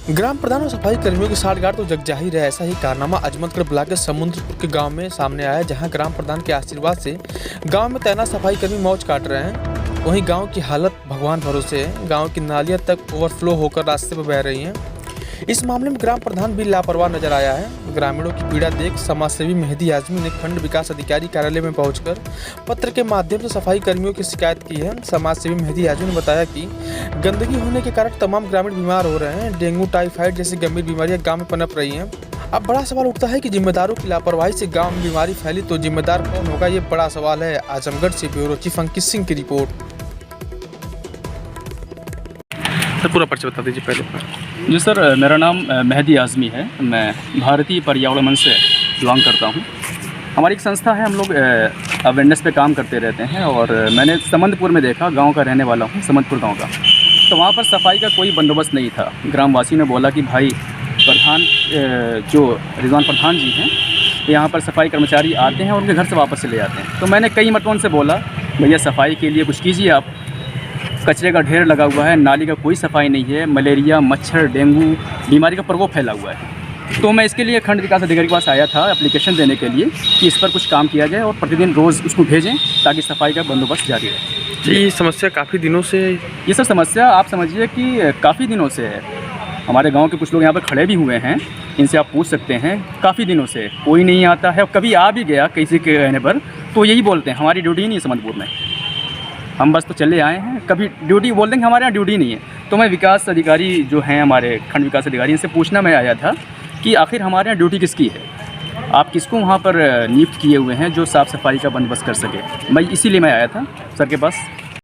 ग्राम प्रधान और सफाई कर्मियों की साठगांठ तो जग जाहिर है। ऐसा ही कारनामा अजमतगढ़ ब्लॉक के समुद्रपुर के गांव में सामने आया, जहां ग्राम प्रधान के आशीर्वाद से गांव में तैनात सफाई कर्मी मौज काट रहे हैं। वहीं गांव की हालत भगवान भरोसे है। गांव की नालियां तक ओवरफ्लो होकर रास्ते पर बह रही हैं। इस मामले में ग्राम प्रधान भी लापरवाह नजर आया है। ग्रामीणों की पीड़ा देख समाजसेवी मेहदी आजमी ने खंड विकास अधिकारी कार्यालय में पहुंचकर पत्र के माध्यम से सफाई कर्मियों की शिकायत की है। समाजसेवी मेहदी आजमी ने बताया कि गंदगी होने के कारण तमाम ग्रामीण बीमार हो रहे हैं। डेंगू, टाइफाइड जैसी गंभीर बीमारियां गांव में पनप रही हैं। अब बड़ा सवाल उठता है कि जिम्मेदारों की लापरवाही से गांव में बीमारी फैली तो जिम्मेदार कौन होगा, ये बड़ा सवाल है। आजमगढ़ से ब्यूरो चीफ अंकित सिंह की रिपोर्ट। सर पूरा परिचय बता दीजिए पहले। जी सर, मेरा नाम मेहदी आज़मी है। मैं भारतीय पर्यावरण मंच से बिलोंग करता हूँ। हमारी एक संस्था है, हम लोग अवेयरनेस पे काम करते रहते हैं। और मैंने समंदपुर में देखा, गांव का रहने वाला हूँ, समंदपुर गांव का। तो वहाँ पर सफाई का कोई बंदोबस्त नहीं था। ग्रामवासी ने बोला कि भाई प्रधान जो रिजवान प्रधान जी हैं, यहाँ पर सफाई कर्मचारी आते हैं और उनके घर से वापस चले जाते हैं। तो मैंने कई मरतबा उनसे बोला, भैया सफाई के लिए कुछ कीजिए आप। कचरे का ढेर लगा हुआ है, नाली का कोई सफाई नहीं है, मलेरिया, मच्छर, डेंगू बीमारी का प्रकोप फैला हुआ है। तो मैं इसके लिए खंड विकास अधिकारी के पास आया था एप्लीकेशन देने के लिए कि इस पर कुछ काम किया जाए और प्रतिदिन रोज़ उसको भेजें ताकि सफाई का बंदोबस्त जारी रहे। ये समस्या काफ़ी दिनों से, ये सब समस्या आप समझिए कि काफ़ी दिनों से है। हमारे गांव के कुछ लोग यहाँ पर खड़े भी हुए हैं, इनसे आप पूछ सकते हैं। काफ़ी दिनों से कोई नहीं आता है। कभी आ भी गया किसी के कहने पर तो यही बोलते हैं हमारी ड्यूटी नहीं है समंदपुर में, हम बस तो चले आए हैं। कभी ड्यूटी बोल देंगे हमारे यहाँ ड्यूटी नहीं है। तो मैं विकास अधिकारी जो हैं हमारे खंड विकास अधिकारी, इनसे पूछना मैं आया था कि आखिर हमारे यहाँ ड्यूटी किसकी है, आप किसको वहाँ पर नियुक्त किए हुए हैं जो साफ़ सफाई का बंदोबस्त कर सके। मैं इसीलिए मैं आया था सर के पास।